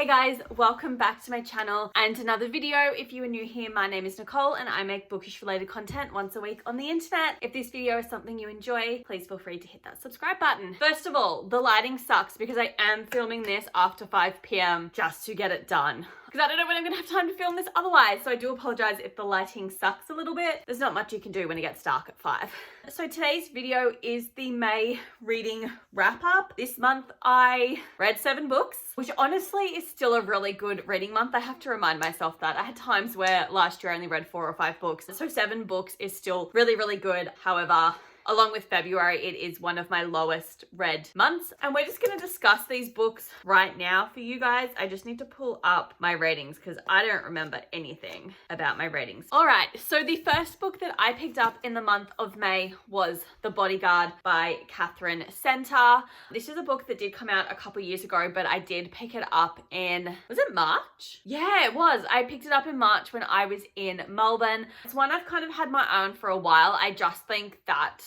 Hey guys, welcome back to my channel and another video. If you are new here, my name is Nicole and I make bookish related content once a week on the internet. If this video is something you enjoy, please feel free to hit that subscribe button. First of all, the lighting sucks because I am filming this after 5 p.m. just to get it done, because I don't know when I'm gonna have time to film this otherwise. So I do apologize if the lighting sucks a little bit. There's not much you can do when it gets dark at 5. So today's video is the May reading wrap up. This month I read 7 books, which honestly is still a really good reading month. I have to remind myself that. I had times where last year I only read 4 or 5 books. So 7 books is still really, really good. However, along with February, it is one of my lowest read months. And we're just going to discuss these books right now for you guys. I just need to pull up my ratings because I don't remember anything about my ratings. All right, so the first book that I picked up in the month of May was The Bodyguard by Catherine Center. This is a book that did come out a couple years ago, but I did pick it up in, was it March? Yeah, it was. I picked it up in March when I was in Melbourne. It's one I've kind of had my eye on for a while. I just think that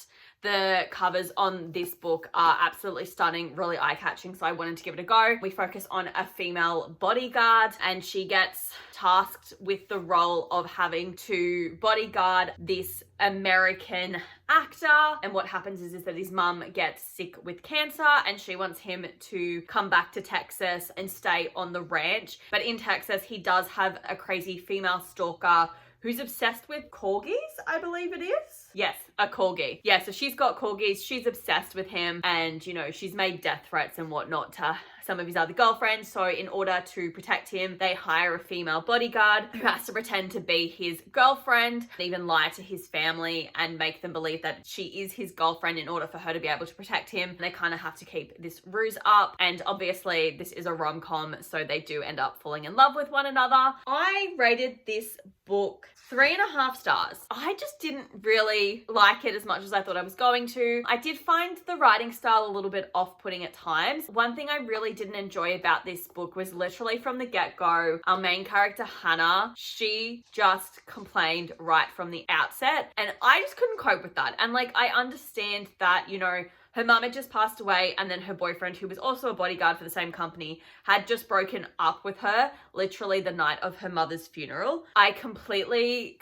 the covers on this book are absolutely stunning, really eye-catching, so I wanted to give it a go. We focus on a female bodyguard and she gets tasked with the role of having to bodyguard this American actor. And what happens is that his mum gets sick with cancer and she wants him to come back to Texas and stay on the ranch. But in Texas, he does have a crazy female stalker who's obsessed with corgis, I believe it is. Yes, a corgi. Yeah, so she's got corgis, she's obsessed with him, and you know, she's made death threats and whatnot to some of his other girlfriends. So in order to protect him, they hire a female bodyguard who has to pretend to be his girlfriend, and even lie to his family and make them believe that she is his girlfriend in order for her to be able to protect him. And they kind of have to keep this ruse up. And obviously this is a rom-com, so they do end up falling in love with one another. I rated this book 3.5 stars. I just didn't really like it as much as I thought I was going to. I did find the writing style a little bit off-putting at times. One thing I really didn't enjoy about this book was literally from the get-go, our main character Hannah, she just complained right from the outset, and I just couldn't cope with that. And like, I understand that, you know, her mum had just passed away and then her boyfriend, who was also a bodyguard for the same company, had just broken up with her literally the night of her mother's funeral. I completely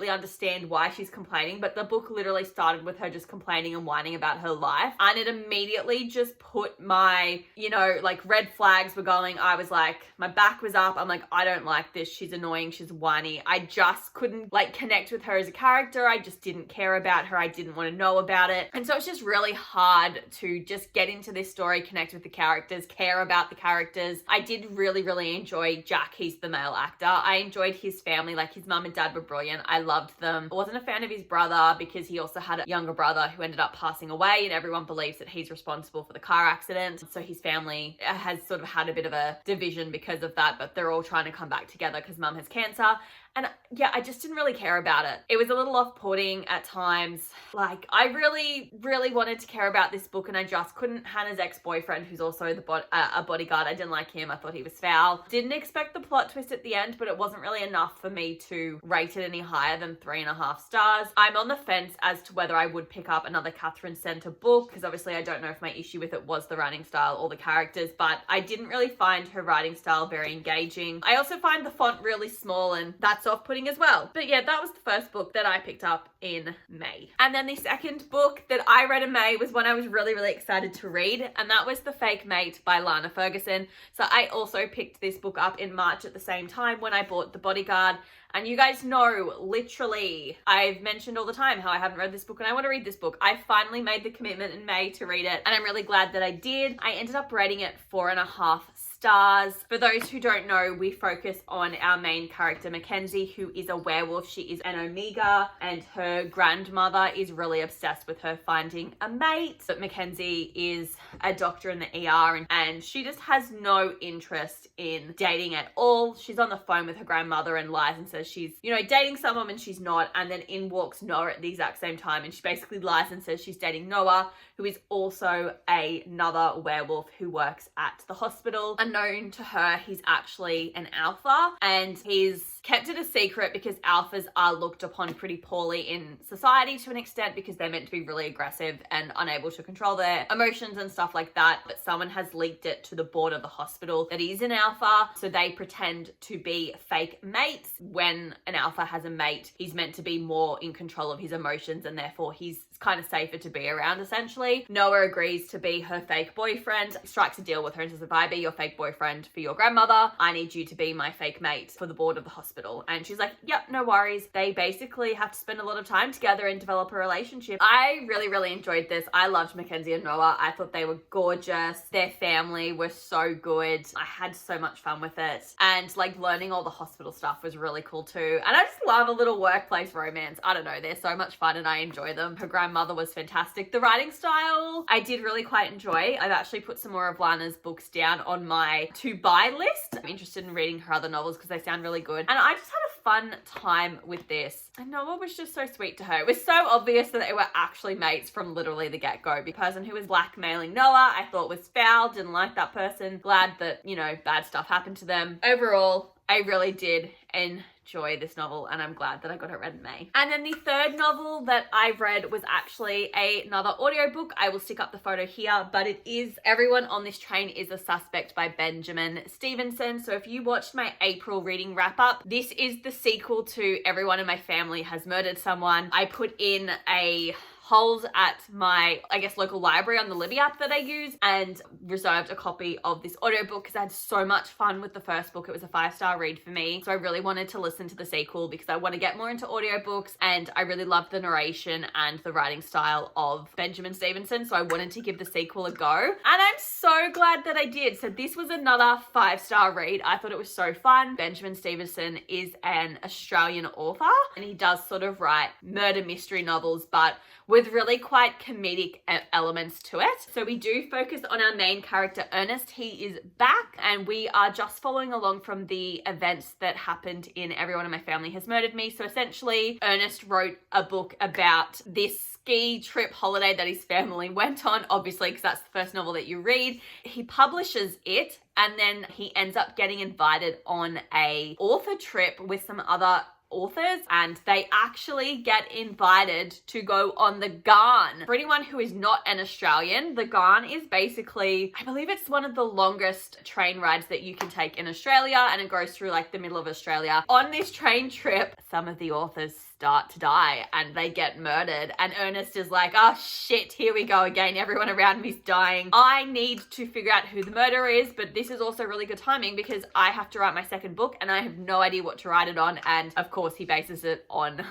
understand why she's complaining, but the book literally started with her just complaining and whining about her life. And it immediately just put my, you know, like red flags were going. I was like, my back was up. I'm like, I don't like this. She's annoying. She's whiny. I just couldn't like connect with her as a character. I just didn't care about her. I didn't want to know about it. And so it's just really hard to just get into this story, connect with the characters, care about the characters. I did really enjoy Jack. He's the male actor. I enjoyed his family. Like, his mum and dad were brilliant. I loved them. I wasn't a fan of his brother because he also had a younger brother who ended up passing away, and everyone believes that he's responsible for the car accident. So his family has sort of had a bit of a division because of that, but they're all trying to come back together because mum has cancer. And yeah, I just didn't really care about it. It was a little off-putting at times. Like, I really wanted to care about this book and I just couldn't. Hannah's ex-boyfriend, who's also a bodyguard, I didn't like him. I thought he was foul. Didn't expect the plot twist at the end, but it wasn't really enough for me to rate it any higher than 3.5 stars. I'm on the fence as to whether I would pick up another Catherine Center book, because obviously I don't know if my issue with it was the writing style or the characters, but I didn't really find her writing style very engaging. I also find the font really small, and that's off-putting as well. But yeah, that was the first book that I picked up in May. And then the second book that I read in May was one I was really excited to read, and that was The Fake Mate by Lana Ferguson. So I also picked this book up in March at the same time when I bought The Bodyguard. And you guys know, literally, I've mentioned all the time how I haven't read this book and I want to read this book. I finally made the commitment in May to read it, and I'm really glad that I did. I ended up rating it 4.5 stars. For those who don't know, we focus on our main character, Mackenzie, who is a werewolf. She is an Omega, and her grandmother is really obsessed with her finding a mate. But Mackenzie is a doctor in the ER, and she just has no interest in dating at all. She's on the phone with her grandmother and lies and says she's, you know, dating someone when she's not, and then in walks Noah at the exact same time, and she basically lies and says she's dating Noah, who is also another werewolf who works at the hospital. And unknown to her, he's actually an alpha, and he's kept it a secret because alphas are looked upon pretty poorly in society to an extent because they're meant to be really aggressive and unable to control their emotions and stuff like that. But someone has leaked it to the board of the hospital that he's an alpha, so they pretend to be fake mates. When an alpha has a mate, he's meant to be more in control of his emotions, and therefore he's kind of safer to be around, essentially. Noah agrees to be her fake boyfriend, strikes a deal with her and says, if I be your fake boyfriend for your grandmother, I need you to be my fake mate for the board of the hospital. And she's like, yep, no worries. They basically have to spend a lot of time together and develop a relationship. I really, really enjoyed this. I loved Mackenzie and Noah. I thought they were gorgeous. Their family were so good. I had so much fun with it. And like learning all the hospital stuff was really cool too. And I just love a little workplace romance. I don't know, they're so much fun and I enjoy them. Her grandmother was fantastic. The writing style, I did really quite enjoy. I've actually put some more of Lana's books down on my to buy list. I'm interested in reading her other novels because they sound really good. And I just had a fun time with this. And Noah was just so sweet to her. It was so obvious that they were actually mates from literally the get-go. The person who was blackmailing Noah, I thought was foul, didn't like that person. Glad that, you know, bad stuff happened to them. Overall, I really did enjoy this novel and I'm glad that I got it read in May. And then the third novel that I read was actually another audiobook. I will stick up the photo here, but it is Everyone on This Train is a Suspect by Benjamin Stevenson. So if you watched my April reading wrap up, this is the sequel to Everyone in My Family Has Murdered Someone. I put in a hold at my, I guess, local library on the Libby app that I use and reserved a copy of this audiobook because I had so much fun with the first book. It was a 5-star read for me. So I really wanted to listen to the sequel because I want to get more into audiobooks and I really loved the narration and the writing style of Benjamin Stevenson. So I wanted to give the sequel a go. And I'm so glad that I did. So this was another 5-star read. I thought it was so fun. Benjamin Stevenson is an Australian author and he does sort of write murder mystery novels, but with really quite comedic elements to it. So we do focus on our main character, Ernest. He is back and we are just following along from the events that happened in Everyone in My Family Has Murdered Me. So essentially, Ernest wrote a book about this ski trip holiday that his family went on, obviously, because that's the first novel that you read. He publishes it and then he ends up getting invited on a author trip with some other authors and they actually get invited to go on the Garn. For anyone who is not an Australian, the Garn is basically, I believe it's one of the longest train rides that you can take in Australia and it goes through like the middle of Australia. On this train trip, some of the authors start to die and they get murdered and Ernest is like, oh shit, here we go again, everyone around me's dying. I need to figure out who the murderer is, but this is also really good timing because I have to write my second book and I have no idea what to write it on, and of course he bases it on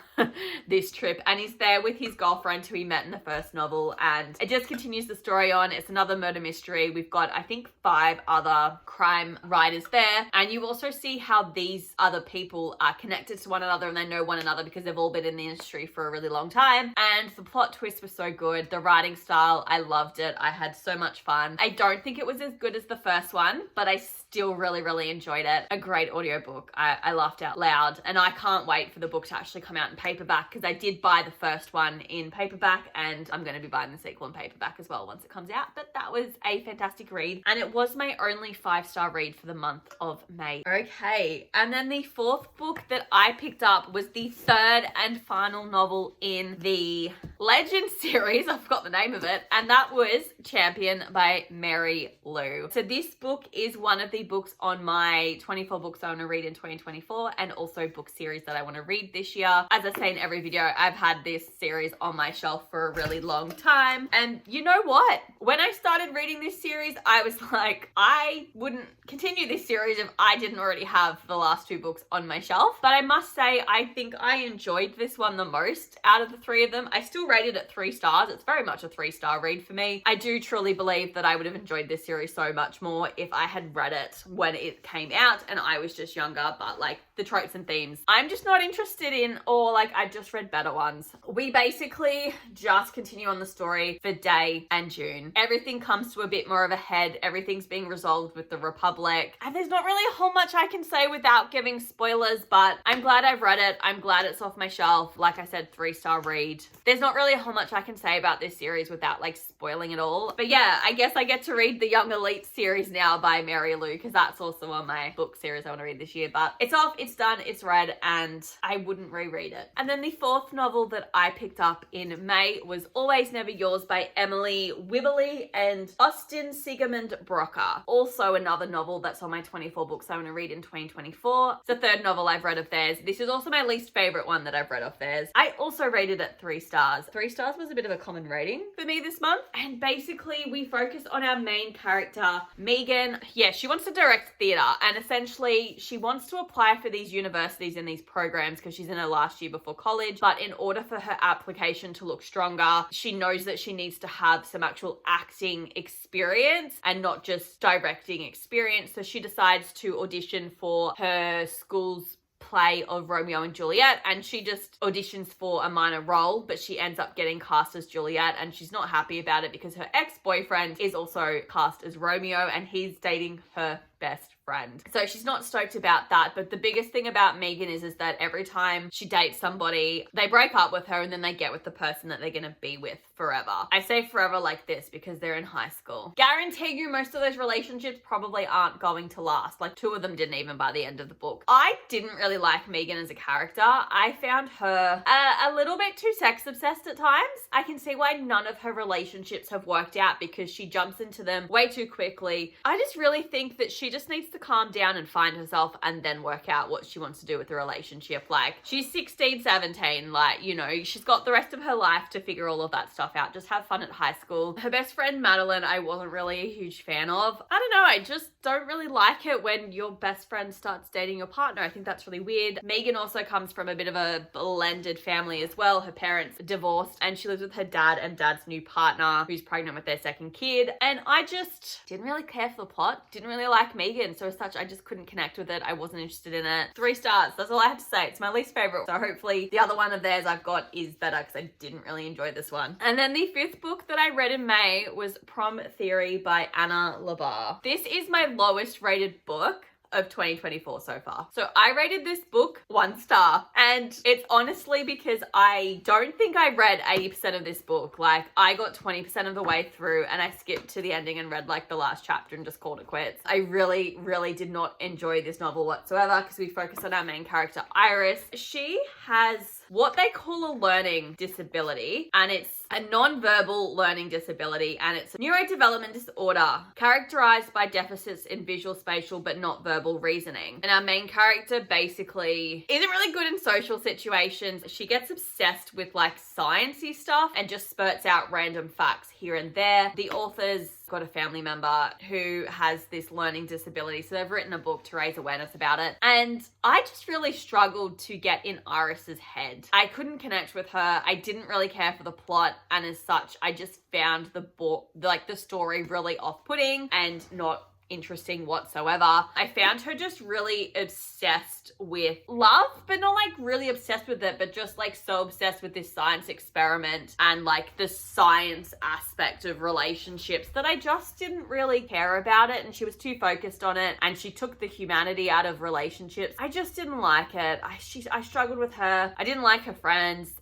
this trip and he's there with his girlfriend who he met in the first novel and it just continues the story on. It's another murder mystery. We've got, I think, 5 other crime writers there and you also see how these other people are connected to one another and they know one another because they've all been in the industry for a really long time. And the plot twist was so good. The writing style, I loved it. I had so much fun. I don't think it was as good as the first one, but I still really, really enjoyed it. A great audiobook. I laughed out loud and I can't wait for the book to actually come out in paperback because I did buy the first one in paperback and I'm going to be buying the sequel in paperback as well once it comes out. But that was a fantastic read and it was my only 5-star read for the month of May. Okay, and then the fourth book that I picked up was the third and final novel in the Legend series. I forgot the name of it, and that was Champion by Mary Lou. So this book is one of the books on my 24 books I want to read in 2024 and also book series that I want to read this year. As I say in every video, I've had this series on my shelf for a really long time, and you know what? When I started reading this series, I was like, I wouldn't continue this series if I didn't already have the last 2 books on my shelf. But I must say, I think I enjoyed this one the most out of the 3 of them. I still rated it 3 stars. It's very much a 3-star read for me. I do truly believe that I would have enjoyed this series so much more if I had read it when it came out and I was just younger, but like the tropes and themes I'm just not interested in, or like I just read better ones. We basically just continue on the story for Day and June. Everything comes to a bit more of a head. Everything's being resolved with the Republic. And there's not really a whole much I can say without giving spoilers, but I'm glad I've read it. I'm glad it's off my shelf. Like I said, 3-star read. There's not really really a whole much I can say about this series without like spoiling it all. But yeah, I guess I get to read the Young Elite series now by Mary Lou, because that's also on my book series I want to read this year. But it's off, it's done, it's read, and I wouldn't reread it. And then the fourth novel that I picked up in May was Always Never Yours by Emily Wibberley and Austin Seigemound-broka. Also another novel that's on my 24 books I want to read in 2024. It's the third novel I've read of theirs. This is also my least favorite one that I've read of theirs. I also rated it 3 stars. 3 stars was a bit of a common rating for me this month. And basically we focus on our main character, Megan. Yeah, she wants to direct theatre, and essentially she wants to apply for these universities and these programs because she's in her last year before college. But in order for her application to look stronger, she knows that she needs to have some actual acting experience and not just directing experience. So she decides to audition for her school's play of Romeo and Juliet, and she just auditions for a minor role, but she ends up getting cast as Juliet, and she's not happy about it because her ex-boyfriend is also cast as Romeo and he's dating her best friend. So she's not stoked about that. But the biggest thing about Megan is that every time she dates somebody, they break up with her and then they get with the person that they're going to be with forever. I say forever like this because they're in high school. Guarantee you most of those relationships probably aren't going to last. Like 2 of them didn't even by the end of the book. I didn't really like Megan as a character. I found her a little bit too sex obsessed at times. I can see why none of her relationships have worked out because she jumps into them way too quickly. I just really think that she just needs to calm down and find herself and then work out what she wants to do with the relationship. Like, she's 16, 17, like, you know, she's got the rest of her life to figure all of that stuff out. Just have fun at high school. Her best friend, Madeline, I wasn't really a huge fan of. I don't know, I just don't really like it when your best friend starts dating your partner. I think that's really weird. Megan also comes from a bit of a blended family as well. Her parents are divorced and she lives with her dad and dad's new partner who's pregnant with their second kid. And I just didn't really care for the plot. Didn't really like Megan. So as such, I just couldn't connect with it. I wasn't interested in it. 3 stars. That's all I have to say. It's my least favorite. So hopefully the other one of theirs I've got is better because I didn't really enjoy this one. And then the 5th book that I read in May was Prom Theory by Anna Labar. This is my lowest rated book of 2024 so far. So I rated this book 1 star, and it's honestly because I don't think I read 80% of this book. Like, I got 20% of the way through and I skipped to the ending and read like the last chapter and just called it quits. I really, really did not enjoy this novel whatsoever because we focus on our main character, Iris. She has what they call a learning disability, and it's a non-verbal learning disability, and it's a neurodevelopment disorder characterized by deficits in visual, spatial, but not verbal reasoning. And our main character basically isn't really good in social situations. She gets obsessed with like sciencey stuff and just spurts out random facts here and there. The author's got a family member who has this learning disability, so they've written a book to raise awareness about it. And I just really struggled to get in Iris's head. I couldn't connect with her. I didn't really care for the plot, and as such, I just found the book, like the story, really off-putting and not interesting whatsoever. I found her just really obsessed with love, but not like really obsessed with it, but just like so obsessed with this science experiment and like the science aspect of relationships that I just didn't really care about it, and she was too focused on it and she took the humanity out of relationships. I just didn't like it. I struggled with her. I didn't like her friends.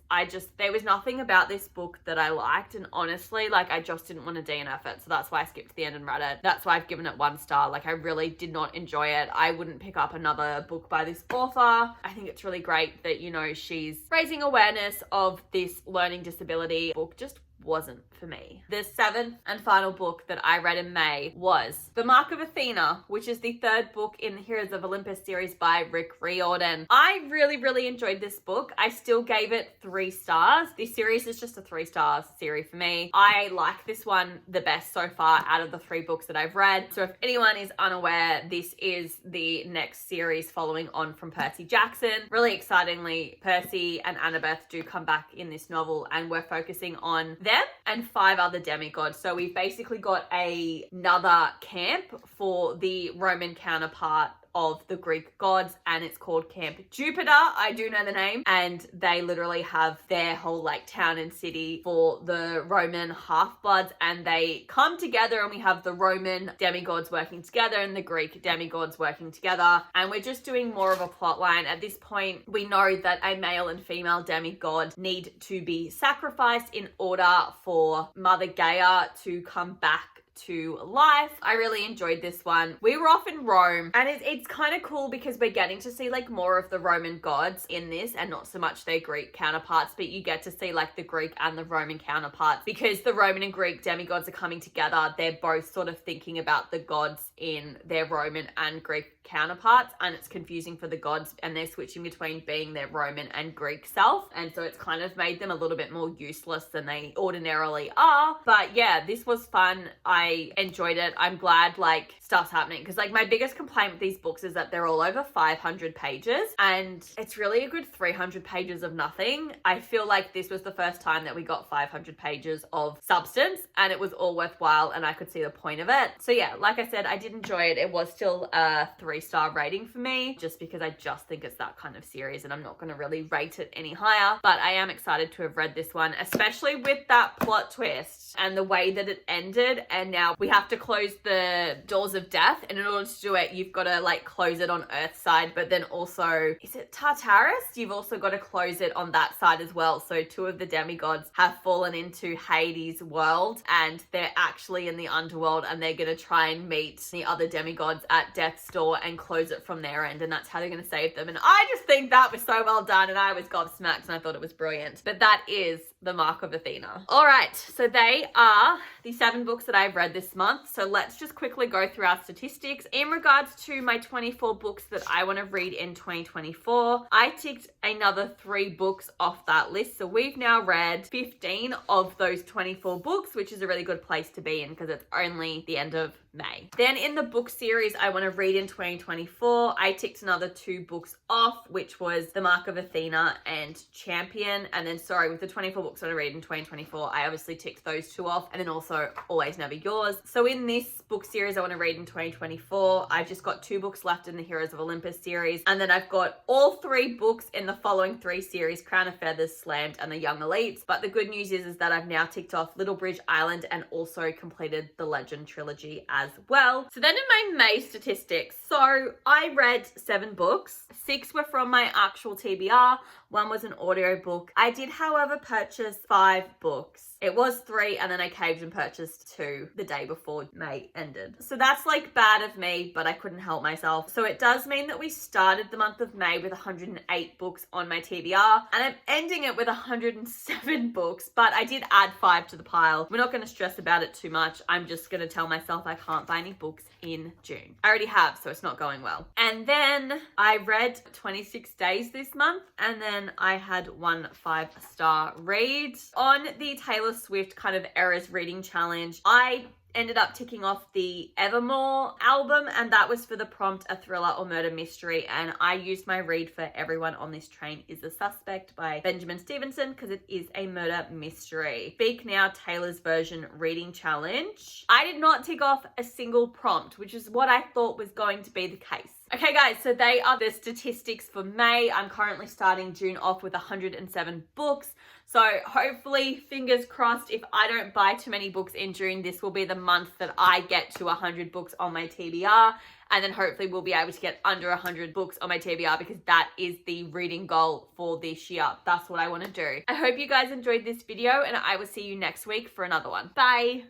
There was nothing about this book that I liked, and honestly, like, I just didn't want to DNF it, so that's why I skipped to the end and read it. That's why I've given it 1 star. Like, I really did not enjoy it. I wouldn't pick up another book by this author. I think it's really great that, you know, she's raising awareness of this learning disability. Book just wasn't for me. The 7th and final book that I read in May was The Mark of Athena, which is the 3rd book in the Heroes of Olympus series by Rick Riordan. I really, really enjoyed this book. I still gave it 3 stars. This series is just a 3-star series for me. I like this one the best so far out of the 3 books that I've read. So if anyone is unaware, this is the next series following on from Percy Jackson. Really excitingly, Percy and Annabeth do come back in this novel, and we're focusing on them and 5 other demigods. So we've basically got another camp for the Roman counterpart of the Greek gods, and it's called Camp Jupiter. I do know the name, and they literally have their whole like town and city for the Roman half-bloods, and they come together, and we have the Roman demigods working together and the Greek demigods working together, and we're just doing more of a plot line. At this point, we know that a male and female demigod need to be sacrificed in order for Mother Gaia to come back to life. I really enjoyed this one. We were off in Rome, and it's kind of cool because we're getting to see like more of the Roman gods in this and not so much their Greek counterparts, but you get to see like the Greek and the Roman counterparts because the Roman and Greek demigods are coming together. They're both sort of thinking about the gods in their Roman and Greek counterparts, and it's confusing for the gods, and they're switching between being their Roman and Greek self, and so it's kind of made them a little bit more useless than they ordinarily are. But yeah, this was fun. I enjoyed it. I'm glad like stuff's happening, because like my biggest complaint with these books is that they're all over 500 pages, and it's really a good 300 pages of nothing. I feel like this was the first time that we got 500 pages of substance, and it was all worthwhile, and I could see the point of it. So yeah, like I said, I did enjoy it. It was still a 3-star rating for me, just because I just think it's that kind of series, and I'm not going to really rate it any higher. But I am excited to have read this one, especially with that plot twist and the way that it ended. And now we have to close the doors of death, and in order to do it, you've got to like close it on Earth's side, but then also, is it Tartarus? You've also got to close it on that side as well. So 2 of the demigods have fallen into Hades' world, and they're actually in the underworld, and they're going to try and meet the other demigods at death's door and close it from their end, and that's how they're going to save them. And I just think that was so well done, and I was gobsmacked, and I thought it was brilliant. But that is the Mark of Athena. All right, so they are the 7 books that I've read this month. So let's just quickly go through our statistics. In regards to my 24 books that I want to read in 2024, I ticked another 3 books off that list. So we've now read 15 of those 24 books, which is a really good place to be in because it's only the end of May. Then in the book series I want to read in 2024, I ticked another 2 books off, which was The Mark of Athena and Champion. And then, sorry, with the 24 books I want to read in 2024, I obviously ticked those 2 off, and then also Always Never Yours. So in this book series I want to read in 2024, I've just got 2 books left in the Heroes of Olympus series, and then I've got all 3 books in the following 3 series: Crown of Feathers, Slammed, and The Young Elites. But the good news is that I've now ticked off Little Bridge Island and also completed the Legend trilogy as well. So then in my May statistics, so I read 7 books. 6 were from my actual TBR, 1 was an audiobook. I did, however, purchase 5 books. It was 3, and then I caved and purchased 2 the day before May ended. So that's like bad of me, but I couldn't help myself. So it does mean that we started the month of May with 108 books on my TBR, and I'm ending it with 107 books, but I did add 5 to the pile. We're not going to stress about it too much. I'm just going to tell myself I can't buy any books in June. I already have, so it's not going well. And then I read 26 days this month, and then I had 1 5-star read. On the Taylor Swift kind of Eras reading challenge, I ended up ticking off the Evermore album, and that was for the prompt A Thriller or Murder Mystery, and I used my read for Everyone on This Train is a Suspect by Benjamin Stevenson because it is a murder mystery. Speak Now, Taylor's Version reading challenge. I did not tick off a single prompt, which is what I thought was going to be the case. Okay guys, so they are the statistics for May. I'm currently starting June off with 107 books. So hopefully, fingers crossed, if I don't buy too many books in June, this will be the month that I get to 100 books on my TBR. And then hopefully we'll be able to get under 100 books on my TBR because that is the reading goal for this year. That's what I want to do. I hope you guys enjoyed this video, and I will see you next week for another one. Bye.